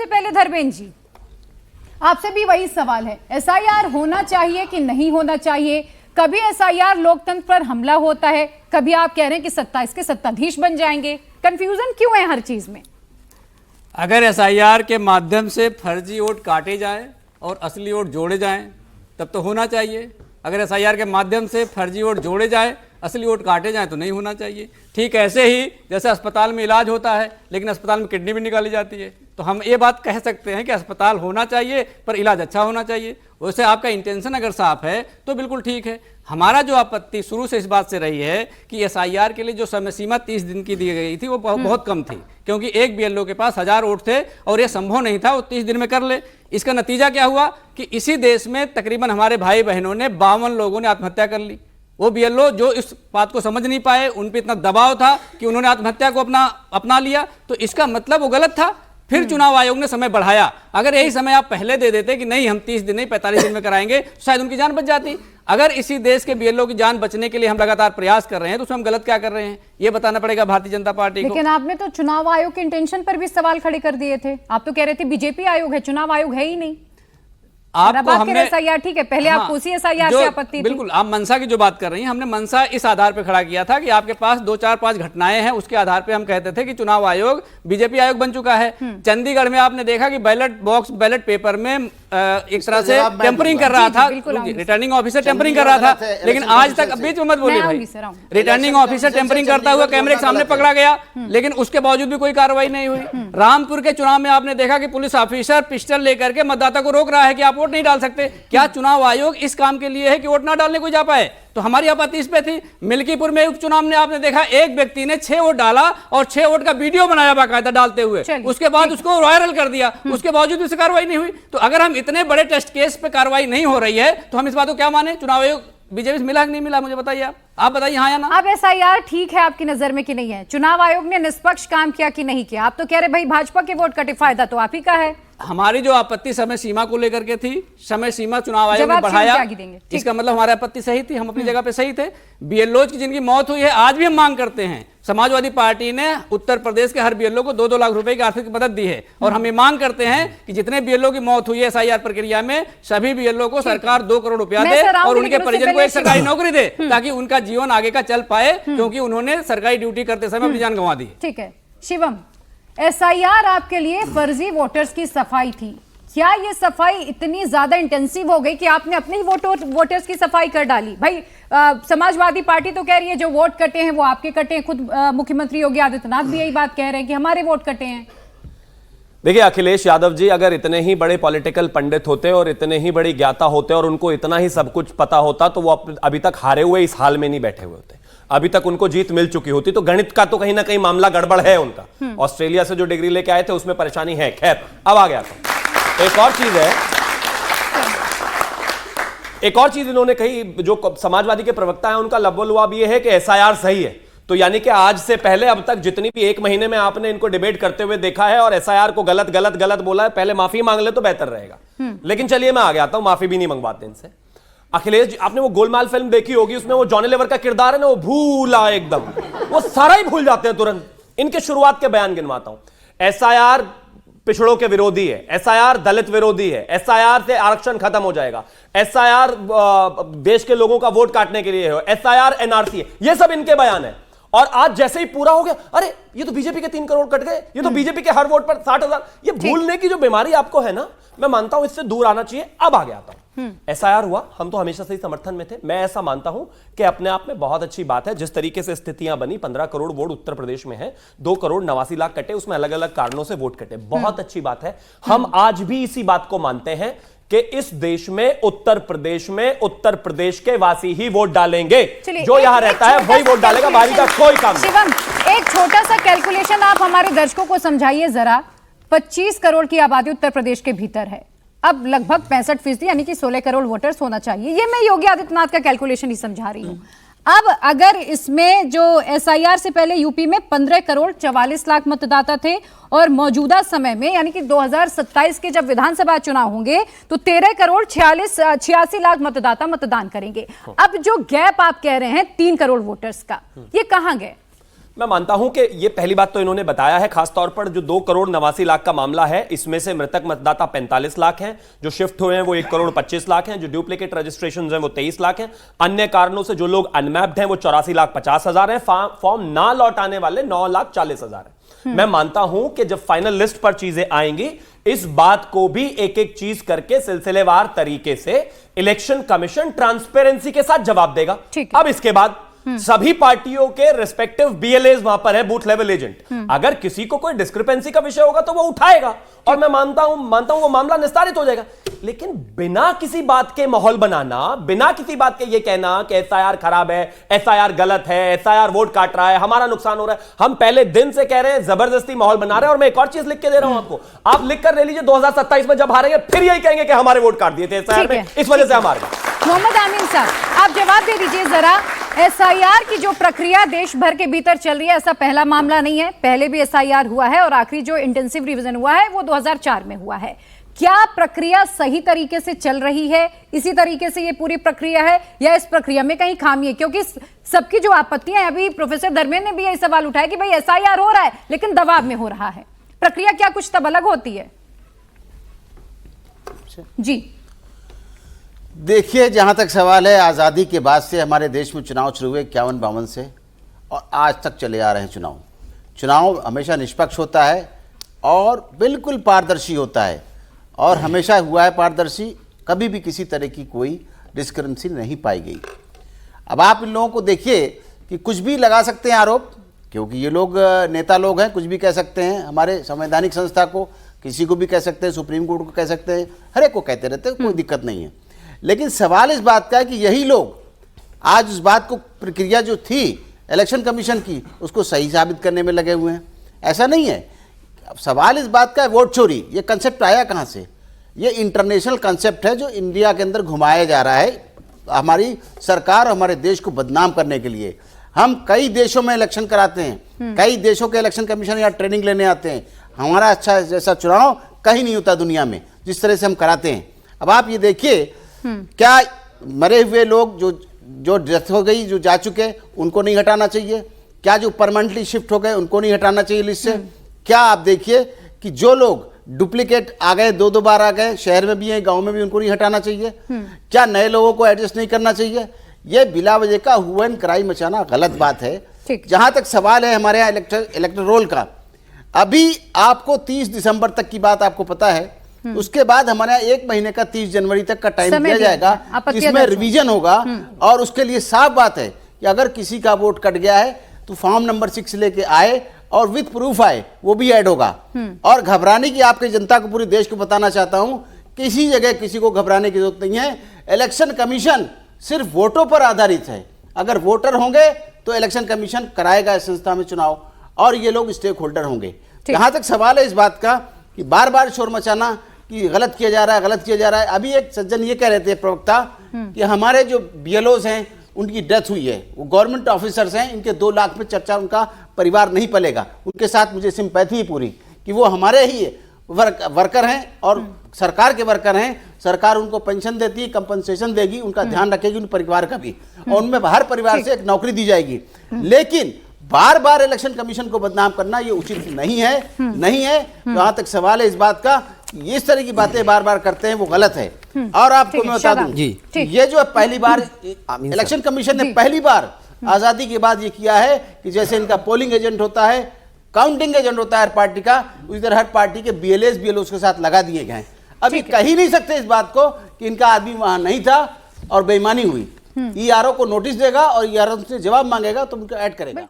सबसे पहले धर्मेंद्र जी, आपसे भी वही सवाल है, एसआईआर होना चाहिए कि नहीं होना चाहिए? कभी एसआईआर लोकतंत्र पर हमला होता है, कभी आप कह रहे हैं कि 27 के सत्ताधीश बन जाएंगे। कंफ्यूजन क्यों है हर चीज में? अगर एसआईआर के माध्यम से फर्जी वोट काटे जाएं और असली वोट जोड़े जाएं तब तो होना चाहिए। अगर एसआईआर के माध्यम से फर्जी वोट जोड़े जाए, असली वोट काटे जाएं तो नहीं होना चाहिए। ठीक ऐसे ही जैसे अस्पताल में इलाज होता है लेकिन अस्पताल में किडनी भी निकाली जाती है, तो हम ये बात कह सकते हैं कि अस्पताल होना चाहिए पर इलाज अच्छा होना चाहिए। वैसे आपका इंटेंशन अगर साफ है तो बिल्कुल ठीक है। हमारा जो आपत्ति शुरू से इस बात से रही है कि एसआईआर के लिए जो समय सीमा 30 दिन की दी गई थी वो बहुत कम थी, क्योंकि एक बीएलओ के पास 1000 वोट थे और ये संभव नहीं था वो 30 दिन में कर ले। इसका नतीजा क्या हुआ कि इसी देश में तकरीबन हमारे भाई बहनों ने 52 लोगों ने आत्महत्या कर ली। वो बीएलओ जो इस बात को समझ नहीं पाए, उन पर इतना दबाव था कि उन्होंने आत्महत्या को अपना लिया, तो इसका मतलब वो गलत था। फिर चुनाव आयोग ने समय बढ़ाया। अगर यही समय आप पहले दे देते कि नहीं हम 30 दिन नहीं 45 दिन में कराएंगे तो शायद उनकी जान बच जाती। अगर इसी देश के बीएलओ की जान बचने के लिए हम लगातार प्रयास कर रहे हैं तो उसमें हम गलत क्या कर रहे हैं ये बताना पड़ेगा भारतीय जनता पार्टी को। लेकिन आपने तो चुनाव आयोग के इंटेंशन पर भी सवाल खड़े कर दिए थे। आप तो कह रहे थे बीजेपी आयोग है, चुनाव आयोग है ही नहीं। आपको हमने एसआईआर ठीक है, पहले आपको उसी एसआईआर से आपत्ति थी। बिल्कुल, आप मनसा की जो बात कर रही हैं, हमने मनसा इस आधार पे खड़ा किया था कि आपके पास 2 4 5 घटनाएं हैं, उसके आधार पे हम कहते थे कि चुनाव आयोग बीजेपी आयोग बन चुका है। चंडीगढ़ में आपने देखा कि बैलेट बॉक्स बैलेट पेपर में एक तरह से टेम्परिंग कर रहा था, रिटर्निंग ऑफिसर टेम्परिंग कर रहा था, लेकिन आज तक बीच में मत बोलिए भाई, रिटर्निंग ऑफिसर टेम्परिंग करता हुआ कैमरे के सामने पकड़ा गया, लेकिन उसके बावजूद भी कोई कार्रवाई नहीं हुई। रामपुर के चुनाव में आपने देखा कि पुलिस ऑफिसर पिस्टल लेकर के मतदाता को रोक रहा है कि आप वोट नहीं डाल सकते। क्या चुनाव आयोग इस काम के लिए है कि वोट ना डालने को जा पाए? तो हमारी आपत्ति इस पे थी। मिल्कीपुर में उपचुनाव में आपने देखा एक व्यक्ति ने 6 वोट डाला और 6 वोट का वीडियो बनाया बाकायदा डालते हुए, उसके बाद उसको वायरल कर दिया, उसके बावजूद उससे कार्रवाई नहीं हुई। तो अगर हम इतने बड़े टेस्ट केस पे कार्रवाई नहीं हो रही है तो हम इस बात को क्या माने? चुनाव आयोग बीजेपी से मिला कि नहीं मिला, मुझे बताइए। आप बताइए हाँ या ना। अब एसआईआर ठीक है आपकी नजर में कि नहीं है? चुनाव आयोग ने निष्पक्ष काम किया कि नहीं किया? आप तो कह रहे भाई भाजपा के वोट कटे, फायदा तो आप ही का है। हमारी जो आपत्ति समय सीमा को लेकर के थी, समय सीमा चुनाव आयोग ने बढ़ाया, इसका मतलब हमारी आपत्ति सही थी, हम अपनी जगह पे सही थे। बीएलओ की जिनकी मौत हुई है आज भी हम मांग करते हैं। समाजवादी पार्टी ने उत्तर प्रदेश के हर बीएलओ को 2-2 लाख रुपए की आर्थिक मदद दी है और हम ये मांग करते हैं कि जितने बीएलओ की मौत हुई है एसआईआर प्रक्रिया में, सभी बीएलओ को सरकार 2 करोड़ रुपया दे और उनके परिजन को एक सरकारी नौकरी दे ताकि उनका जीवन आगे का चल पाए, क्योंकि उन्होंने सरकारी ड्यूटी करते समय अपनी जान गंवा दी। ठीक है शिवम, एसआईआर आपके लिए फर्जी वोटर्स की सफाई थी। क्या ये सफाई इतनी ज्यादा इंटेंसिव हो गई कि आपने अपने ही वोटर्स की सफाई कर डाली? भाई समाजवादी पार्टी तो कह रही है जो वोट कटे हैं वो आपके कटे हैं, खुद मुख्यमंत्री योगी आदित्यनाथ भी यही बात कह रहे हैं कि हमारे वोट कटे हैं। देखिए अखिलेश यादव जी, अगर इतने ही बड़े पॉलिटिकल पंडित होते और इतने ही बड़ी ज्ञाता होते और उनको इतना ही सब कुछ पता होता तो वो अभी तक हारे हुए इस हाल में नहीं बैठे हुए होते, अभी तक उनको जीत मिल चुकी होती। तो गणित का तो कहीं ना कहीं मामला गड़बड़ है उनका। ऑस्ट्रेलिया से जो डिग्री लेके आए थे उसमें परेशानी है, खैर अब आ गया था। एक और चीज है, एक और चीज इन्होंने कही, जो समाजवादी के प्रवक्ता है उनका लबोलुआब ये है कि एसआईआर सही है। तो यानी कि आज से पहले अब तक जितनी भी 1 महीने में आपने इनको डिबेट करते हुए देखा है और एसआईआर को गलत गलत गलत बोला है, पहले माफी मांग ले तो बेहतर रहेगा। लेकिन चलिए मैं आ गया था, माफी भी नहीं मंगवाते इनसे। अखिलेश जी, आपने वो गोलमाल फिल्म देखी होगी, उसमें वो जॉनी लीवर का किरदार है ना, वो भूला एकदम, वो सारा ही भूल जाते हैं तुरंत। इनके शुरुआत के बयान गिनवाता हूं। एसआईआर पिछड़ों के विरोधी है, एसआईआर दलित विरोधी है, एसआईआर से आरक्षण खत्म हो जाएगा, एसआईआर देश के लोगों का वोट काटने के लिए है, एसआईआर एनआरसी है, ये सब इनके बयान है। और आज जैसे ही पूरा हो गया, अरे ये तो बीजेपी के 3 करोड़ कट गए, ये तो बीजेपी के हर वोट पर 60,000। ये भूलने की जो बीमारी आपको है ना, मैं मानता हूं इससे दूर आना चाहिए। अब आगे आता हूं, एसआईआर हुआ, हम तो हमेशा से ही समर्थन में थे। मैं ऐसा मानता हूं कि अपने आप में बहुत अच्छी बात है जिस तरीके से स्थितियां बनी। 15 करोड़ वोट उत्तर प्रदेश में है, 2 करोड़ 89 लाख कटे, उसमें अलग अलग कारणों से वोट कटे, बहुत अच्छी बात है। हम आज भी इसी बात को मानते हैं कि इस देश में उत्तर प्रदेश के वासी ही वोट डालेंगे, जो यहां रहता है वही वोट डालेगा, बाहरी का कोई काम नहीं। शिवम, एक छोटा सा कैलकुलेशन आप हमारे दर्शकों को समझाइए जरा। 25 करोड़ की आबादी उत्तर प्रदेश के भीतर है, अब लगभग 65% यानी कि 16 करोड़ वोटर्स होना चाहिए। ये मैं योगी आदित्यनाथ का कैलकुलेशन ही समझा रही हूं। अब अगर इसमें जो एसआईआर से पहले यूपी में 15 करोड़ 44 लाख मतदाता थे और मौजूदा समय में यानी कि 2027 के जब विधानसभा चुनाव होंगे तो 13 करोड़ 86 लाख मतदाता मतदान करेंगे। अब जो गैप आप कह रहे हैं 3 करोड़ वोटर्स का, ये कहां गए? मैं मानता हूं कि ये पहली बात तो इन्होंने बताया है, खासतौर पर जो 2,89,00,000 का मामला है, इसमें से मृतक मतदाता 45 लाख हैं, जो शिफ्ट हुए हैं वो 1,25,00,000 लाख हैं, जो डुप्लीकेट रजिस्ट्रेशन हैं वो 23 लाख हैं, अन्य कारणों से जो लोग अनमैप्ड हैं वो 84,50,000 हैं, फॉर्म ना लौटाने वाले 9,40,000 हैं। मैं मानता हूं कि जब फाइनल लिस्ट पर चीजें आएंगी, इस बात को भी एक एक चीज करके सिलसिलेवार तरीके से इलेक्शन कमीशन ट्रांसपेरेंसी के साथ जवाब देगा। अब इसके बाद सभी पार्टियों के रिस्पेक्टिव बीएलएस वहां पर है, बूथ लेवल एजेंट, अगर किसी को कोई डिस्क्रिपेंसी का विषय होगा तो वो उठाएगा और मैं मानता हूं वो मामला निस्तारित हो जाएगा। लेकिन बिना किसी बात के माहौल बनाना, बिना किसी बात के ये कहना कि एसआईआर खराब है, एसआईआर गलत है, एसआईआर वोट काट रहा है, हमारा नुकसान हो रहा है, हम पहले दिन से कह रहे हैं, जबरदस्ती माहौल बना रहे हैं। और मैं एक और चीज लिख के दे रहा हूं आपको, आप लिख कर ले लीजिए, 2027 में जब हारेंगे फिर यही कहेंगे कि हमारे वोट काट दिए थे एसआईआर में, इस वजह से हम हार गए। मोहम्मद आमीन साहब, आप जवाब दे दीजिए जरा। एसआईआर की जो प्रक्रिया देश भर के भीतर चल रही है, ऐसा पहला मामला नहीं है, पहले भी एसआईआर हुआ है और आखिरी जो इंटेंसिव रिवीजन हुआ है वो 2004 में हुआ है। क्या प्रक्रिया सही तरीके से चल रही है? इसी तरीके से ये पूरी प्रक्रिया है या इस प्रक्रिया में कहीं खामी है? क्योंकि सबकी जो आपत्तियां, अभी प्रोफेसर धर्मेंद्र ने भी यही सवाल उठाया कि भाई एसआईआर हो रहा है लेकिन दबाव में हो रहा है, प्रक्रिया क्या कुछ तब अलग होती है? जी देखिए, जहाँ तक सवाल है, आज़ादी के बाद से हमारे देश में चुनाव शुरू हुए 51-52 से और आज तक चले आ रहे हैं। चुनाव हमेशा निष्पक्ष होता है और बिल्कुल पारदर्शी होता है और हमेशा हुआ है पारदर्शी, कभी भी किसी तरह की कोई डिस्क्रिपेंसी नहीं पाई गई। अब आप इन लोगों को देखिए कि कुछ भी लगा सकते हैं आरोप, क्योंकि ये लोग नेता लोग हैं, कुछ भी कह सकते हैं, हमारे संवैधानिक संस्था को, किसी को भी कह सकते हैं, सुप्रीम कोर्ट को कह सकते हैं, हर एक को कहते रहते हैं, कोई दिक्कत नहीं है। लेकिन सवाल इस बात का है कि यही लोग आज उस बात को, प्रक्रिया जो थी इलेक्शन कमीशन की, उसको सही साबित करने में लगे हुए हैं। ऐसा नहीं है। अब सवाल इस बात का है, वोट चोरी ये कंसेप्ट आया कहाँ से? ये इंटरनेशनल कंसेप्ट है जो इंडिया के अंदर घुमाया जा रहा है हमारी सरकार और हमारे देश को बदनाम करने के लिए। हम कई देशों में इलेक्शन कराते हैं, कई देशों के इलेक्शन कमीशन यहाँ ट्रेनिंग लेने आते हैं। हमारा अच्छा जैसा चुनाव कहीं नहीं होता दुनिया में जिस तरह से हम कराते हैं। अब आप ये देखिए, क्या मरे हुए लोग जो डेथ हो गई, जो जा चुके, उनको नहीं हटाना चाहिए? क्या जो परमानेंटली शिफ्ट हो गए उनको नहीं हटाना चाहिए लिस्ट से? क्या आप देखिए कि जो लोग डुप्लीकेट आ गए, 2 बार आ गए, शहर में भी हैं, गांव में भी, उनको नहीं हटाना चाहिए? क्या नए लोगों को एडजस्ट नहीं करना चाहिए? ये बिला वजह का हुआ एंड क्राई मचाना गलत बात है। जहां तक सवाल है हमारे यहाँ इलेक्टर रोल का, अभी आपको 30 दिसंबर तक की बात आपको पता है, उसके बाद हमारे यहाँ 1 महीने का 30 जनवरी तक का टाइम दिया जाएगा, इसमें रिवीजन होगा। और उसके लिए साफ बात है कि अगर किसी का वोट कट गया है तो फॉर्म नंबर 6 लेके आए और विद प्रूफ आए, वो भी ऐड होगा। और घबराने की, आपकी जनता को, पूरे देश को बताना चाहता हूं, किसी जगह किसी को घबराने की जरूरत नहीं है। इलेक्शन कमीशन सिर्फ वोटों पर आधारित है। अगर वोटर होंगे तो इलेक्शन कमीशन कराएगा इस संस्था में चुनाव और ये लोग स्टेक होल्डर होंगे। जहां तक सवाल है इस बात का कि बार बार शोर मचाना कि गलत किया जा रहा है, गलत किया जा रहा है। अभी एक सज्जन ये कह रहे थे, प्रवक्ता, कि हमारे जो बीएलओज हैं उनकी डेथ हुई है, वो गवर्नमेंट ऑफिसर्स हैं, इनके 2 लाख में चर्चा, उनका परिवार नहीं पलेगा। उनके साथ मुझे सिंपैथी है पूरी कि वो हमारे ही वर्कर हैं और सरकार के वर्कर हैं। सरकार उनको पेंशन देती है, कंपनसेशन देगी, उनका ध्यान रखेगी, उन परिवार का भी, और उनमें हर परिवार से एक नौकरी दी जाएगी। लेकिन बार बार इलेक्शन कमीशन को बदनाम करना ये उचित नहीं है। जहां तक सवाल है इस बात का, इस तरह की बातें बार बार करते हैं, वो गलत है। और आपको मैं बता दूं, ये जो पहली बार इलेक्शन कमीशन ने पहली बार आजादी के बाद ये किया है कि जैसे इनका पोलिंग एजेंट होता है, काउंटिंग एजेंट होता है हर पार्टी का, उसी तरह हर पार्टी के बीएलओ के साथ लगा दिए गए। अभी कह ही नहीं सकते इस बात को कि इनका आदमी वहां नहीं था और बेईमानी हुई। ईआरओ को नोटिस देगा और ईआरओ से जवाब मांगेगा तो उनको ऐड करेगा।